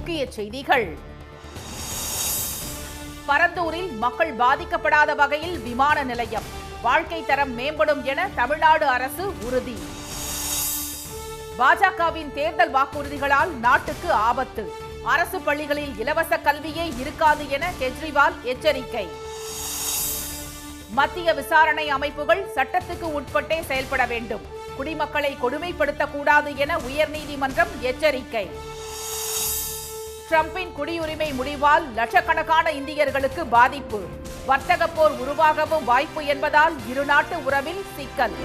முக்கிய செய்திகள். பரந்தூரில் மக்கள் பாதிக்கப்படாத வகையில் விமான நிலையம், வாழ்க்கை தரம் மேம்படும் என தமிழ்நாடு அரசு உறுதி. பாஜகவின் தேர்தல் வாக்குறுதிகளால் நாட்டுக்கு ஆபத்து, அரசு பள்ளிகளில் இலவச கல்வியே இருக்காது என கெஜ்ரிவால் எச்சரிக்கை. மத்திய விசாரணை அமைப்புகள் சட்டத்துக்கு உட்பட்டே செயல்பட வேண்டும், குடிமக்களை கொடுமைப்படுத்தக்கூடாது என உயர்நீதிமன்றம் எச்சரிக்கை. டிரம்பின் குடியுரிமை முடிவால் லட்சக்கணக்கான இந்தியர்களுக்கு பாதிப்பு, வர்த்தக போர் உருவாகவும் வாய்ப்பு என்பதால் இருநாட்டு உறவில் சிக்கல்.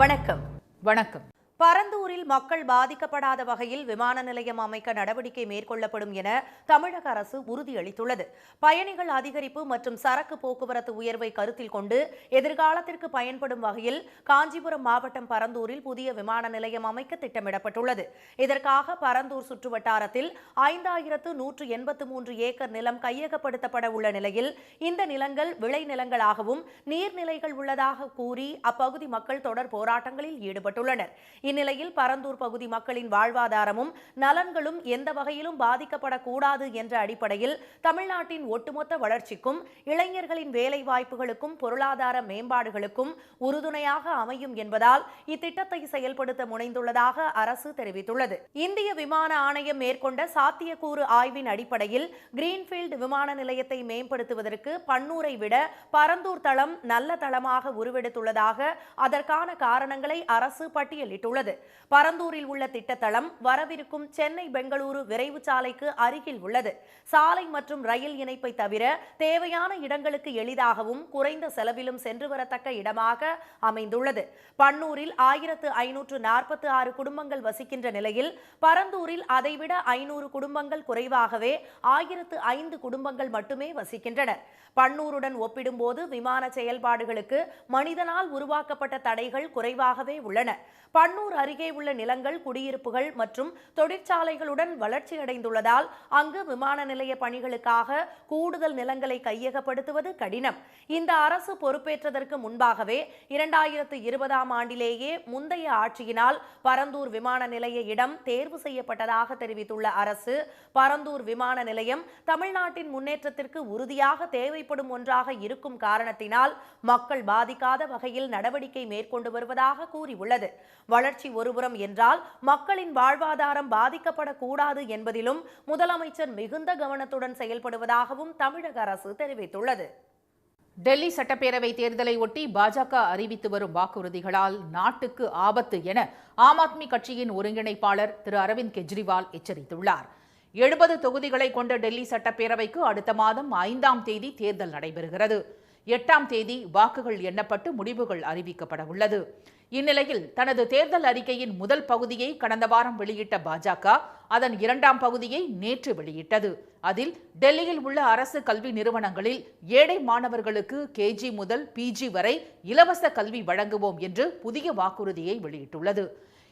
வணக்கம். வணக்கம். பரந்தூரில் மக்கள் பாதிக்கப்படாத வகையில் விமான நிலையம் அமைக்க நடவடிக்கை மேற்கொள்ளப்படும் என தமிழக அரசு உறுதியளித்துள்ளது. பயணிகள் அதிகரிப்பு மற்றும் சரக்கு போக்குவரத்து உயர்வை கருத்தில் கொண்டு எதிர்காலத்திற்கு பயன்படும் வகையில் காஞ்சிபுரம் மாவட்டம் பரந்தூரில் புதிய விமான நிலையம் அமைக்க திட்டமிடப்பட்டுள்ளது. இதற்காக பரந்தூர் சுற்றுவட்டாரத்தில் 5183 ஏக்கர் நிலம் கையகப்படுத்தப்பட உள்ள நிலையில் இந்த நிலங்கள் விளை நிலங்களாகவும் நீர்நிலைகள் உள்ளதாக கூறி அப்பகுதி மக்கள் தொடர் போராட்டங்களில் ஈடுபட்டுள்ளனர். இந்நிலையில் பரந்தூர் பகுதி மக்களின் வாழ்வாதாரமும் நலன்களும் எந்த வகையிலும் பாதிக்கப்படக்கூடாது என்ற அடிப்படையில் தமிழ்நாட்டின் ஒட்டுமொத்த வளர்ச்சிக்கும் இளைஞர்களின் வேலை வாய்ப்புகளுக்கும் பொருளாதார மேம்பாடுகளுக்கும் உறுதுணையாக அமையும் என்பதால் இத்திட்டத்தை செயல்படுத்த முனைந்துள்ளதாக அரசு தெரிவித்துள்ளது. இந்திய விமான ஆணையம் மேற்கொண்ட சாத்தியக்கூறு ஆய்வின் அடிப்படையில் கிரீன்ஃபீல்டு விமான நிலையத்தை மேம்படுத்துவதற்கு பன்னூரை விட பரந்தூர் தளம் நல்ல தளமாக உருவெடுத்துள்ளதாக அதற்கான காரணங்களை அரசு பட்டியலிட்டுள்ளது. பரந்தூரில் உள்ள திட்டத்தளம் வரவிருக்கும் சென்னை பெங்களூரு விரைவு சாலைக்கு அருகில் உள்ளது. சாலை மற்றும் ரயில் இணைப்பை தவிர தேவையான இடங்களுக்கு எளிதாகவும் குறைந்த செலவிலும் சென்று வரத்தக்க இடமாக அமைந்துள்ளது. பன்னூரில் 1546 குடும்பங்கள் வசிக்கின்ற நிலையில் பரந்தூரில் அதைவிட 500 குடும்பங்கள் குறைவாகவே 1005 குடும்பங்கள் மட்டுமே வசிக்கின்றனர். பன்னூருடன் ஒப்பிடும்போது விமான செயல்பாடுகளுக்கு மனிதனால் உருவாக்கப்பட்ட தடைகள் குறைவாகவே உள்ளன. பன்னூர் அருகே உள்ள நிலங்கள் குடியிருப்புகள் மற்றும் தொழிற்சாலைகளுடன் வளர்ச்சியடைந்துள்ளதால் அங்கு விமான நிலைய பணிகளுக்காக கூடுதல் நிலங்களை கையகப்படுத்துவது கடினம். இந்த அரசு பொறுப்பேற்றதற்கு முன்பாகவே 2020ஆம் ஆண்டிலேயே முந்தைய ஆட்சியினால் பரந்தூர் விமான நிலைய இடம் தேர்வு செய்யப்பட்டதாக தெரிவித்துள்ள அரசு, பரந்தூர் விமான நிலையம் தமிழ்நாட்டின் முன்னேற்றத்திற்கு உறுதியாக தேவைப்படும் ஒன்றாக இருக்கும் காரணத்தினால் மக்கள் பாதிக்காத வகையில் நடவடிக்கை மேற்கொண்டு வருவதாக கூறியுள்ளது. வளர்ச்சி ஒருபுறம் என்றால் மக்களின் வாழ்வாதாரம் பாதிக்கப்படக்கூடாது என்பதிலும் முதலமைச்சர் மிகுந்த கவனத்துடன் செயல்படுவதாகவும் தமிழக அரசு தெரிவித்துள்ளது. டெல்லி சட்டப்பேரவை தேர்தலை ஒட்டி பாஜக அறிவித்து வரும் வாக்குறுதிகளால் நாட்டுக்கு ஆபத்து என ஆம் ஆத்மி கட்சியின் ஒருங்கிணைப்பாளர் திரு அரவிந்த் கெஜ்ரிவால் எச்சரித்துள்ளார். 70 தொகுதிகளை கொண்ட டெல்லி சட்டப்பேரவைக்கு அடுத்த மாதம் 5ஆம் தேதி தேர்தல் நடைபெறுகிறது. 8ஆம் தேதி வாக்குகள் எண்ணப்பட்டு முடிவுகள் அறிவிக்கப்பட உள்ளது. இந்நிலையில் தனது தேர்தல் அறிக்கையின் முதல் பகுதியை கடந்த வாரம் வெளியிட்ட பாஜக அதன் 2ஆம் பகுதியை நேற்று வெளியிட்டது. அதில் டெல்லியில் உள்ள அரசு கல்வி நிறுவனங்களில் ஏழை மாணவர்களுக்கு KG முதல் PG வரை இலவச கல்வி வழங்குவோம் என்று புதிய வாக்குறுதியை வெளியிட்டுள்ளது.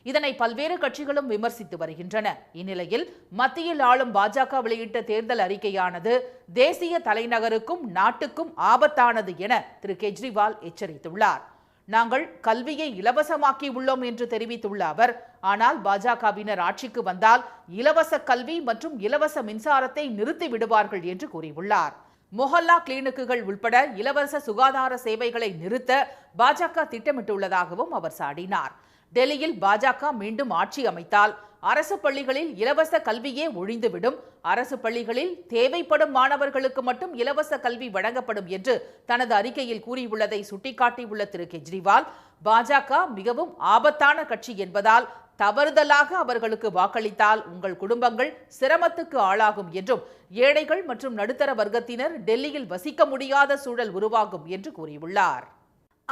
இதனை பல்வேறு கட்சிகளும் விமர்சித்து வருகின்றன. இந்நிலையில் மத்தியில் ஆளும் பாஜக வெளியிட்ட தேர்தல் அறிக்கையானது தேசிய தலைநகருக்கும் நாட்டுக்கும் ஆபத்தானது என திரு கெஜ்ரிவால் எச்சரித்துள்ளார். நாங்கள் கல்வியை இலவசமாக்கி உள்ளோம் என்று தெரிவித்துள்ள அவர், ஆனால் பாஜகவினர் ஆட்சிக்கு வந்தால் இலவச கல்வி மற்றும் இலவச மின்சாரத்தை நிறுத்தி விடுவார்கள் என்று கூறியுள்ளார். மொஹல்லா கிளினிக்குகள் உள்பட இலவச சுகாதார சேவைகளை நிறுத்த பாஜக திட்டமிட்டுள்ளதாகவும் அவர் சாடினார். டெல்லியில் பாஜக மீண்டும் ஆட்சி அமைத்தால் அரசு பள்ளிகளில் இலவச கல்வியே ஒழிந்துவிடும், அரசு பள்ளிகளில் தேவைப்படும் மாணவர்களுக்கு மட்டும் இலவச கல்வி வழங்கப்படும் என்று தனது அறிக்கையில் கூறியுள்ளதை சுட்டிக்காட்டியுள்ள திரு கெஜ்ரிவால், பாஜக மிகவும் ஆபத்தான கட்சி என்பதால் தவறுதலாக அவர்களுக்கு வாக்களித்தால் உங்கள் குடும்பங்கள் சிரமத்துக்கு ஆளாகும் என்றும் ஏழைகள் மற்றும் நடுத்தர வர்க்கத்தினர் டெல்லியில் வசிக்க முடியாத சூழல் உருவாகும் என்று கூறியுள்ளார்.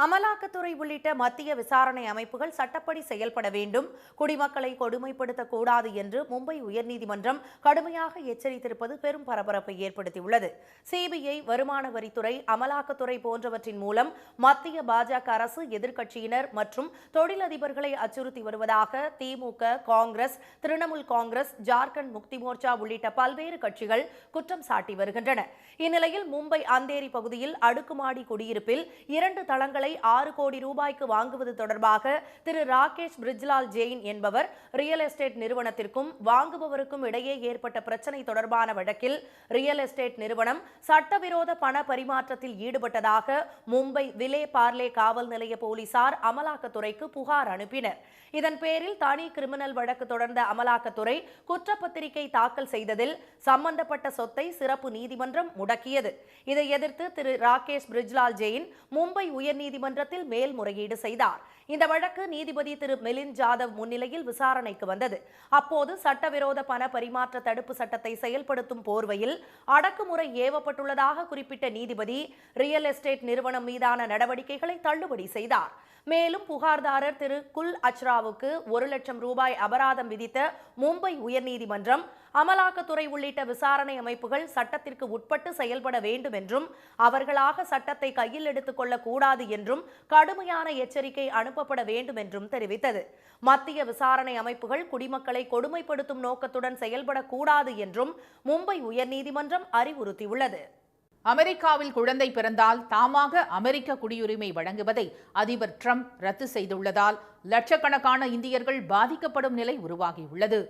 அமலாக்கத்துறை உள்ளிட்ட மத்திய விசாரணை அமைப்புகள் சட்டப்படி செயல்பட வேண்டும், குடிமக்களை கொடுமைப்படுத்தக்கூடாது என்று மும்பை உயர்நீதிமன்றம் கடுமையாக எச்சரித்திருப்பது பெரும் பரபரப்பை ஏற்படுத்தியுள்ளது. சிபிஐ, வருமான வரித்துறை, அமலாக்கத்துறை போன்றவற்றின் மூலம் மத்திய பாஜக அரசு எதிர்க்கட்சியினர் மற்றும் தொழிலதிபர்களை அச்சுறுத்தி வருவதாக திமுக, காங்கிரஸ், திரிணாமுல் காங்கிரஸ், ஜார்க்கண்ட் முக்தி மோர்ச்சா உள்ளிட்ட பல்வேறு கட்சிகள் குற்றம் சாட்டி வருகின்றன. இந்நிலையில் மும்பை அந்தேரி பகுதியில் அடுக்குமாடி குடியிருப்பில் 2 தளங்களை நிலங்களை 6 கோடி ரூபாய்க்கு வாங்குவது தொடர்பாக திரு ராகேஷ் பிரிஜ்லால் ஜெயின் என்பவர் ரியல் எஸ்டேட் நிறுவனத்திற்கும் வாங்குபவருக்கும் இடையே ஏற்பட்ட பிரச்சனை தொடர்பான வழக்கில் ரியல் எஸ்டேட் நிறுவனம் சட்டவிரோத பண பரிமாற்றத்தில் ஈடுபட்டதாக மும்பை விலே பார்லே காவல் நிலைய போலீசார் அமலாக்கத்துறைக்கு புகார் அனுப்பினர். இதன் பேரில் தனி கிரிமினல் வழக்கு தொடர்ந்த அமலாக்கத்துறை குற்றப்பத்திரிகை தாக்கல் செய்ததில் சம்பந்தப்பட்ட சொத்தை சிறப்பு நீதிமன்றம் முடக்கியது. இதை எதிர்த்து திரு ராகேஷ் பிரிஜ்லால் ஜெயின் மும்பை உயர்நீதிமன்றத்தில் மேல்முறையீடு செய்தார். இந்த வழக்கு நீதிபதி திரு மிலிந்த் ஜாதவ் முன்னிலையில் விசாரணைக்கு வந்தது. அப்போது சட்டவிரோத பண பரிமாற்ற தடுப்பு சட்டத்தை செயல்படுத்தும் போர்வையில் அடக்குமுறை ஏவப்பட்டுள்ளதாக குறிப்பிட்ட நீதிபதி ரியல் எஸ்டேட் நிறுவனம் மீதான நடவடிக்கைகளை தள்ளுபடி செய்தார். மேலும் புகார்தாரர் திரு குல் அச்ராவுக்கு 1 லட்சம் ரூபாய் அபராதம் விதித்த மும்பை உயர்நீதிமன்றம் அமலாக்கத்துறை உள்ளிட்ட விசாரணை அமைப்புகள் சட்டத்திற்கு உட்பட்டு செயல்பட வேண்டும் என்றும் அவர்களாக சட்டத்தை கையில் எடுத்துக் கொள்ளக்கூடாது என்றும் கடுமையான எச்சரிக்கை அனுப்பப்பட வேண்டும் என்றும் தெரிவித்தது. மத்திய விசாரணை அமைப்புகள் குடிமக்களை கொடுமைப்படுத்தும் நோக்கத்துடன் செயல்படக்கூடாது என்றும் மும்பை உயர்நீதிமன்றம் அறிவுறுத்தியுள்ளது. அமெரிக்காவில் குழந்தை பிறந்தால் தாமாக அமெரிக்க குடியுரிமை வழங்குவதை அதிபர் ட்ரம்ப் ரத்து செய்துள்ளதால் லட்சக்கணக்கான இந்தியர்கள் பாதிக்கப்படும் நிலை உருவாகியுள்ளது.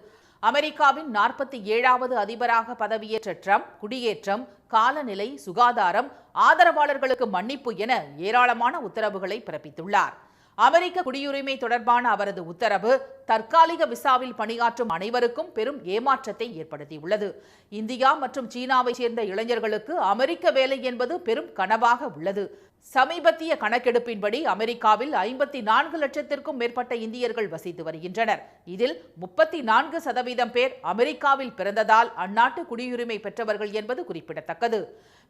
அமெரிக்காவின் 47வது அதிபராக பதவியேற்ற ட்ரம்ப் குடியேற்றம், காலநிலை, சுகாதாரம், ஆதரவாளர்களுக்கு மன்னிப்பு என ஏராளமான உத்தரவுகளை பிறப்பித்துள்ளார். அமெரிக்க குடியுரிமை தொடர்பான அவரது உத்தரவு தற்காலிக விசாவில் பணியாற்றும் அனைவருக்கும் பெரும் ஏமாற்றத்தை ஏற்படுத்தியுள்ளது. இந்தியா மற்றும் சீனாவை சேர்ந்த இளைஞர்களுக்கு அமெரிக்க வேலை என்பது பெரும் கனவாக உள்ளது. சமீபத்திய கணக்கெடுப்பின்படி அமெரிக்காவில் 54 லட்சத்திற்கும் மேற்பட்ட இந்தியர்கள் வசித்து வருகின்றனர். இதில் 34% பேர் அமெரிக்காவில் பிறந்ததால் அந்நாட்டு குடியுரிமை பெற்றவர்கள் என்பது குறிப்பிடத்தக்கது.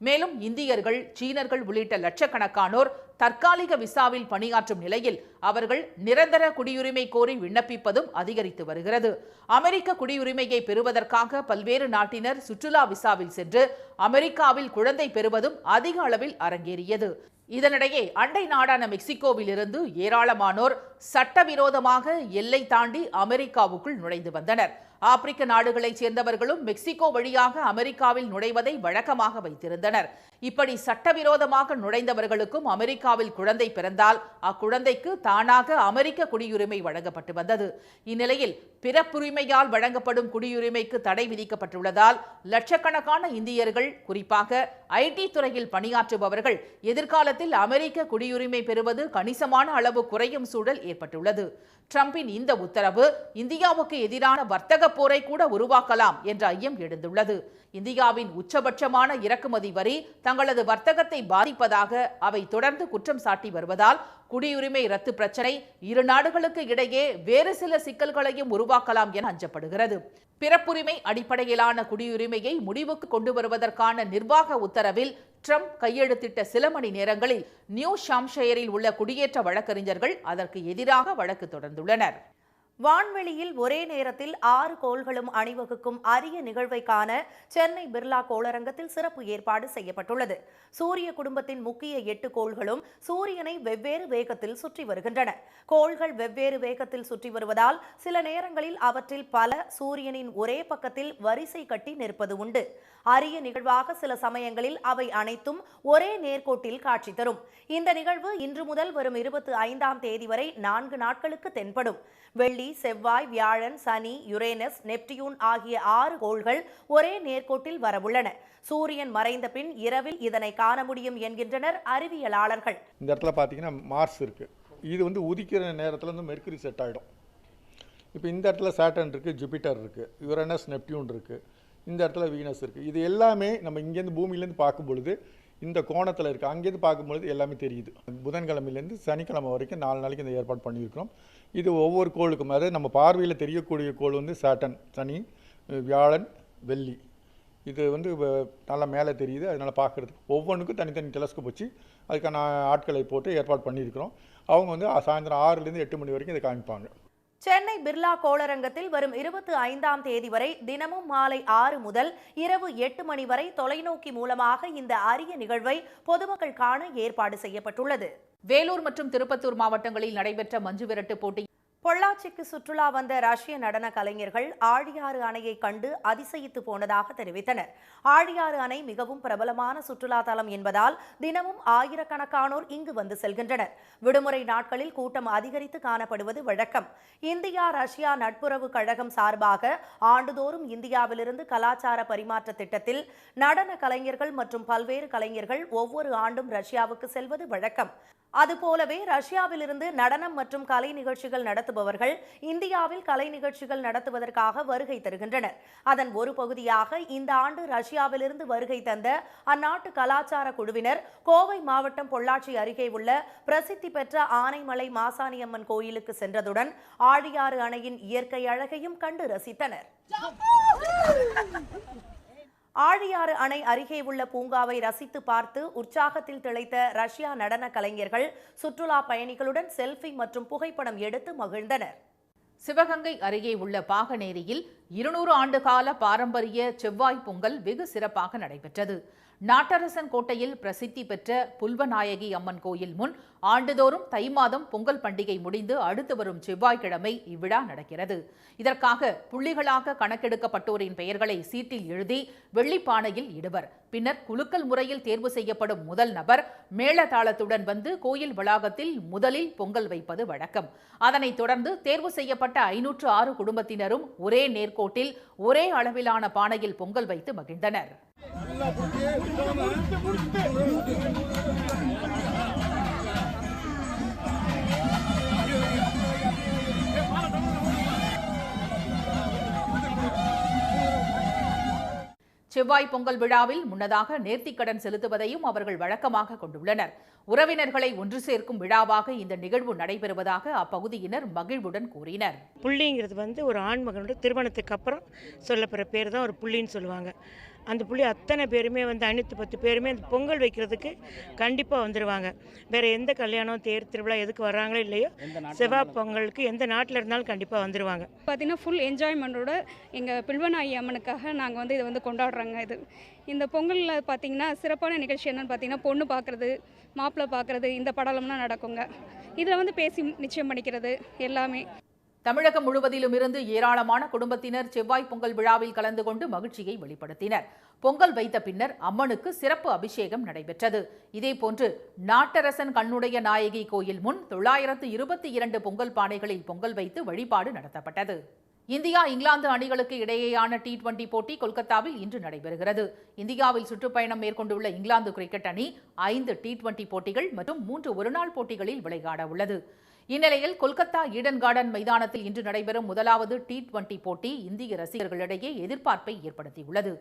மேலும் இந்தியர்கள், சீனர்கள் உள்ளிட்ட லட்சக்கணக்கானோர் தற்காலிக விசாவில் பணியாற்றும் நிலையில் அவர்கள் நிரந்தர குடியுரிமை கோரி விண்ணப்பிப்பதும் அதிகரித்து வருகிறது. அமெரிக்க குடியுரிமையை பெறுவதற்காக பல்வேறு நாட்டினர் சுற்றுலா விசாவில் சென்று அமெரிக்காவில் குழந்தை பெறுவதும் அதிக அளவில் அரங்கேறியது. இதனிடையே அண்டை நாடான மெக்சிகோவில் இருந்து ஏராளமானோர் சட்டவிரோதமாக எல்லை தாண்டி அமெரிக்காவுக்குள் நுழைந்து வந்தனர். ஆப்பிரிக்க நாடுகளைச் சேர்ந்தவர்களும் மெக்சிகோ வழியாக அமெரிக்காவில் நுழைவதை வழக்கமாக வைத்திருந்தனர். இப்படி சட்டவிரோதமாக நுழைந்தவர்களுக்கும் அமெரிக்காவில் குழந்தை பிறந்தால் அக்குழந்தைக்கு தானாக அமெரிக்க குடியுரிமை வழங்கப்பட்டு வந்தது. இந்நிலையில் பிறப்புரிமையால் வழங்கப்படும் குடியுரிமைக்கு தடை விதிக்கப்பட்டுள்ளதால் லட்சக்கணக்கான இந்தியர்கள், குறிப்பாக ஐடி துறையில் பணியாற்றுபவர்கள் எதிர்காலத்தில் அமெரிக்க குடியுரிமை பெறுவது கணிசமான அளவு குறையும் சூழல் ஏற்பட்டுள்ளது. ட்ரம்பின் இந்த உத்தரவு இந்தியாவுக்கு எதிரான வர்த்தக போரை கூட உருவாக்கலாம் என்ற ஐயம் எழுந்துள்ளது. இந்தியாவின் உச்சபட்சமான இறக்குமதி வரி தங்களது வர்த்தகத்தை பாதிப்பதாக அவை தொடர்ந்து குற்றம் சாட்டி வருவதால் குடியுரிமை ரத்து பிரச்சனை இரு நாடுகளுக்கு இடையே வேறு சில சிக்கல்களையும் உருவாக்கலாம் என அஞ்சப்படுகிறது. பிறப்புரிமை அடிப்படையிலான குடியுரிமையை முடிவுக்கு கொண்டு வருவதற்கான நிர்வாக உத்தரவில் ட்ரம்ப் கையெழுத்திட்ட சில மணி நேரங்களில் நியூ ஹாம்ப்ஷயரில் உள்ள குடியேற்ற வழக்கறிஞர்கள் அதற்கு எதிராக வழக்கு தொடர்ந்துள்ளனர். வான்வெளியில் ஒரே நேரத்தில் 6 கோள்களும் அணிவகுக்கும் அரிய நிகழ்வை காண சென்னை பிர்லா கோளரங்கத்தில் சிறப்பு ஏற்பாடு செய்யப்பட்டுள்ளது. சூரிய குடும்பத்தின் முக்கிய 8 கோள்களும் சூரியனை வெவ்வேறு வேகத்தில் சுற்றி வருகின்றன. கோள்கள் வெவ்வேறு வேகத்தில் சுற்றி வருவதால் சில நேரங்களில் அவற்றில் பல சூரியனின் ஒரே பக்கத்தில் வரிசை கட்டி நிற்பது உண்டு. அரிய நிகழ்வாக சில சமயங்களில் அவை அனைத்தும் ஒரே நேர்கோட்டில் காட்சி தரும். இந்த நிகழ்வு இன்று முதல் வரும் 25ஆம் தேதி வரை 4 நாட்களுக்கு தென்படும். வெள்ளி, செவ்வாய், வியாழன், சனி, யுரேனஸ், நெப்டியூன் ஆகிய 6 கோள்கள் ஒரே நேர்கோட்டில் வரவுள்ளன. சூரியன் மறைந்த பின் இரவில் இதனை காண முடியும் என்கின்றனர் அறிவியலாளர்கள். இந்த இடத்துல பார்த்தீங்கன்னா மார்ஸ் இருக்குது. இது உதிக்கிற நேரத்தில் மெர்க்குரி செட் ஆகிடும். இப்போ இந்த இடத்துல சாட்டர்ன் இருக்குது, ஜூபிட்டர் இருக்குது, யுரேனஸ், நெப்டியூன் இருக்குது, இந்த இடத்துல வீனஸ் இருக்குது. இது எல்லாமே நம்ம இங்கேருந்து பூமியிலேருந்து பார்க்கும் பொழுது இந்த கோணத்தில் இருக்குது. அங்கேருந்து பார்க்கும்பொழுது எல்லாமே தெரியுது. புதன்கிழமையிலேருந்து சனிக்கிழமை வரைக்கும் 4 நாளைக்கு இந்த ஏற்பாடு பண்ணியிருக்கிறோம். இது ஒவ்வொரு கோளுக்கும், அதாவது நம்ம பார்வையில் தெரியக்கூடிய கோள் சாட்டர்ன், சனி, வியாழன், வெள்ளி. இது நல்லா மேலே தெரியுது. அதனால் பார்க்குறதுக்கு ஒவ்வொன்றுக்கும் தனித்தனி டெலஸ்கோப் வச்சு அதுக்கான ஆட்களை போட்டு ஏற்பாடு பண்ணியிருக்கிறோம். அவங்க சாயந்தரம் 6லேருந்து 8 மணி வரைக்கும் இதை காமிப்பாங்க. சென்னை பிர்லா கோளரங்கத்தில் வரும் 25ஆம் தேதி வரை தினமும் மாலை 6 முதல் இரவு 8 மணி வரை தொலைநோக்கி மூலமாக இந்த அரிய நிகழ்வை பொதுமக்கள் காண ஏற்பாடு செய்யப்பட்டுள்ளது. வேலூர் மற்றும் திருப்பத்தூர் மாவட்டங்களில் நடைபெற்ற மஞ்சுவிரட்டு போட்டி பொள்ளாச்சிக்கு சுற்றுலா வந்த ரஷ்ய நடன கலைஞர்கள் ஆழியாறு அணையை கண்டு அதிசயித்து போனதாக தெரிவித்தனர். ஆழியாறு அணை மிகவும் பிரபலமான சுற்றுலா தலம் என்பதால் தினமும் ஆயிரக்கணக்கானோர் இங்கு வந்து செல்கின்றனர். விடுமுறை நாட்களில் கூட்டம் அதிகரித்து காணப்படுவது வழக்கம். இந்தியா ரஷ்யா நட்புறவு கழகம் சார்பாக ஆண்டுதோறும் இந்தியாவிலிருந்து கலாச்சார பரிமாற்ற திட்டத்தில் நடன கலைஞர்கள் மற்றும் பல்வேறு கலைஞர்கள் ஒவ்வொரு ஆண்டும் ரஷ்யாவுக்கு செல்வது வழக்கம். அதுபோலவே ரஷ்யாவிலிருந்து நடனம் மற்றும் கலை நிகழ்ச்சிகள் நடத்துபவர்கள் இந்தியாவில் கலை நிகழ்ச்சிகள் நடத்துவதற்காக வருகை தருகின்றனர். அதன் ஒரு பகுதியாக இந்த ஆண்டு ரஷ்யாவிலிருந்து வருகை தந்த அந்நாட்டு கலாச்சார குழுவினர் கோவை மாவட்டம் பொள்ளாச்சி அருகே உள்ள பிரசித்தி பெற்ற ஆனைமலை மாசாணியம்மன் கோயிலுக்கு சென்றதுடன் ஆழியாறு அணையின் இயற்கை அழகையும் கண்டு ரசித்தனர். ஆழியாறு அணை அருகே உள்ள பூங்காவை ரசித்து பார்த்து உற்சாகத்தில் திளைத்த ரஷ்யா நடன கலைஞர்கள் சுற்றுலா பயணிகளுடன் செல்ஃபி மற்றும் புகைப்படம் எடுத்து மகிழ்ந்தனர். சிவகங்கை அருகே உள்ள பாகனேரியில் 200 ஆண்டு கால பாரம்பரிய செவ்வாய் பொங்கல் வெகு சிறப்பாக நடைபெற்றது. நாட்டரசன் கோட்டையில் பிரசித்தி பெற்ற புல்வநாயகி அம்மன் கோயில் முன் ஆண்டுதோறும் தை மாதம் பொங்கல் பண்டிகை முடிந்து அடுத்து வரும் செவ்வாய்க்கிழமை இவ்விழா நடக்கிறது. இதற்காக புள்ளிகளாக கணக்கெடுக்கப்பட்டோரின் பெயர்களை சீட்டில் எழுதி வெள்ளிப்பானையில் இடுவர். பின்னர் குலுக்கல் முறையில் தேர்வு செய்யப்படும் முதல் நபர் மேளதாளத்துடன் வந்து கோயில் வளாகத்தில் முதலில் பொங்கல் வைப்பது வழக்கம். அதனைத் தொடர்ந்து தேர்வு செய்யப்பட்ட 506 குடும்பத்தினரும் ஒரே நேர்கோட்டில் ஒரே அளவிலான பானையில் பொங்கல் வைத்து மகிழ்ந்தனர். செவ்வாய் பொங்கல் விழாவில் முன்னதாக நேர்த்திக்கடன் செலுத்துவதையும் அவர்கள் வழக்கமாக கொண்டுள்ளனர். உறவினர்களை ஒன்று சேர்க்கும் விழாவாக இந்த நிகழ்வு நடைபெறுவதாக அப்பகுதியினர் மகிழ்வுடன் கூறினர். புள்ளிங்கிறது ஒரு ஆண்மகனோட திருமணத்துக்கு அப்புறம் சொல்லப்படுற பேர் தான் ஒரு புள்ளின்னு சொல்லுவாங்க. அந்த புள்ளி அத்தனை பேருமே 510 பேருமே அந்த பொங்கல் வைக்கிறதுக்கு கண்டிப்பாக வந்துடுவாங்க. வேறு எந்த கல்யாணம் தேர் திருவிழா எதுக்கு வர்றாங்களோ இல்லையோ செவ்வாய் பொங்கலுக்கு எந்த நாட்டில் இருந்தாலும் கண்டிப்பாக வந்துடுவாங்க. பார்த்திங்கன்னா ஃபுல் என்ஜாய்மெண்ட்டோட எங்கள் பில்வநாயகி அம்மனுக்காக நாங்கள் இதை கொண்டாடுறாங்க. இந்த பொங்கலில் பார்த்திங்கன்னா சிறப்பான நிகழ்ச்சி என்னென்னு பார்த்திங்கன்னா பொண்ணு பார்க்குறது, மாப்பிள்ளை பார்க்குறது, இந்த படலம்லாம் நடக்குங்க. இதில் பேசி நிச்சயம் பண்ணிக்கிறது எல்லாமே. தமிழகம் முழுவதிலும் இருந்து ஏராளமான குடும்பத்தினர் செவ்வாய் பொங்கல் விழாவில் கலந்து கொண்டு மகிழ்ச்சியை வெளிப்படுத்தினர். பொங்கல் வைத்த பின்னர் அம்மனுக்கு சிறப்பு அபிஷேகம் நடைபெற்றது. இதேபோன்று நாட்டரசன் கண்ணுடைய நாயகி கோயில் முன் 922 பொங்கல் பானைகளில் பொங்கல் வைத்து வழிபாடு நடத்தப்பட்டது. இந்தியா இங்கிலாந்து அணிகளுக்கு இடையேயான T20 போட்டி கொல்கத்தாவில் இன்று நடைபெறுகிறது. இந்தியாவில் சுற்றுப்பயணம் மேற்கொண்டுள்ள இங்கிலாந்து கிரிக்கெட் அணி 5 T20 போட்டிகள் மற்றும் 3 ஒருநாள் போட்டிகளில் விளையாட உள்ளது. இந்நிலையில் கொல்கத்தா ஈடன் கார்டன் மைதானத்தில் இன்று நடைபெறும் முதலாவது T20 போட்டி இந்திய ரசிகர்களிடையே எதிர்பார்ப்பை ஏற்படுத்தியுள்ளது.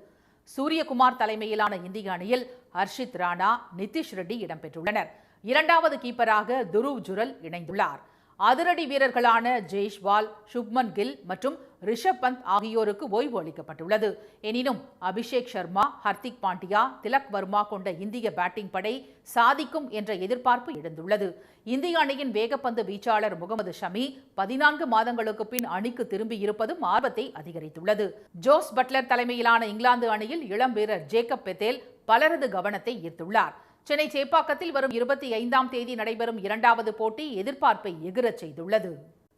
சூரியகுமார் தலைமையிலான இந்திய அணியில் ஹர்ஷித் ராணா, நிதிஷ் ரெட்டி இடம்பெற்றுள்ளனர். இரண்டாவது கீப்பராக துருவ் ஜுரல் இணைந்துள்ளார். அதிரடி வீரர்களான ஜெய்ஷ்வால், சுப்மன் கில் மற்றும் ரிஷப் பந்த் ஆகியோருக்கு ஓய்வு அளிக்கப்பட்டுள்ளது. எனினும் அபிஷேக் சர்மா, ஹர்திக் பாண்டியா, திலக் வர்மா கொண்ட இந்திய பேட்டிங் படை சாதிக்கும் என்ற எதிர்பார்ப்பு எழுந்துள்ளது. இந்திய அணியின் வேகப்பந்து வீச்சாளர் முகமது ஷமி 14 மாதங்களுக்கு பின் அணிக்கு திரும்பியிருப்பதும் ஆர்வத்தை அதிகரித்துள்ளது. ஜோஸ் பட்லர் தலைமையிலான இங்கிலாந்து அணியில் இளம் வீரர் ஜேக்கப் பெத்தேல் பலரது கவனத்தை ஈர்த்துள்ளார். சென்னை சேப்பாக்கத்தில் வரும் 25ஆம் தேதி நடைபெறும் இரண்டாவது போட்டி எதிர்பார்ப்பை எகிரச் செய்துள்ளது.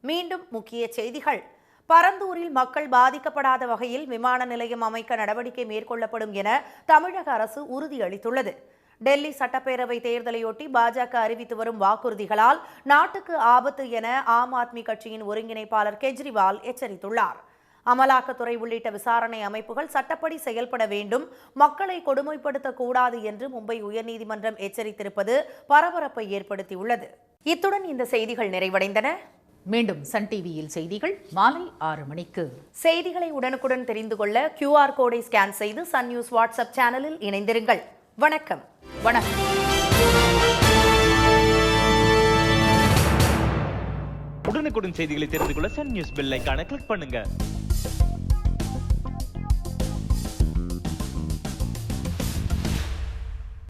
மீண்டும் முக்கிய செய்திகள். பரந்தூரில் மக்கள் பாதிக்கப்படாத வகையில் விமான நிலையம் அமைக்க நடவடிக்கை மேற்கொள்ளப்படும் என தமிழக அரசு உறுதியளித்துள்ளது. டெல்லி சட்டப்பேரவை தேர்தலையொட்டி பாஜக அறிவித்து வரும் வாக்குறுதிகளால் நாட்டுக்கு ஆபத்து என ஆம் ஆத்மி கட்சியின் ஒருங்கிணைப்பாளர் கெஜ்ரிவால் எச்சரித்துள்ளார். அமலாக்கத்துறை உள்ளிட்ட விசாரணை அமைப்புகள் சட்டப்படி செயல்பட வேண்டும், மக்களை கொடுமைப்படுத்தக்கூடாது என்று மும்பை உயர்நீதிமன்றம் எச்சரித்திருப்பது பரபரப்பை ஏற்படுத்தியுள்ளது. இத்துடன் இந்த செய்திகள் நிறைவடைந்தன. மீண்டும் சன் டிவியில் செய்திகள் மாலை 6 மணிக்கு. செய்திகளை உடனுக்குடன் தெரிந்து கொள்ள QR கோடை ஸ்கேன் செய்து சன் நியூஸ் வாட்ஸ்அப் சேனலில் இணைந்திருங்கள். வணக்கம். உடனுக்குடன் செய்திகளை தெரிந்து கொள்ள சன் நியூஸ் பெல் ஐகானை கிளிக் பண்ணுங்க.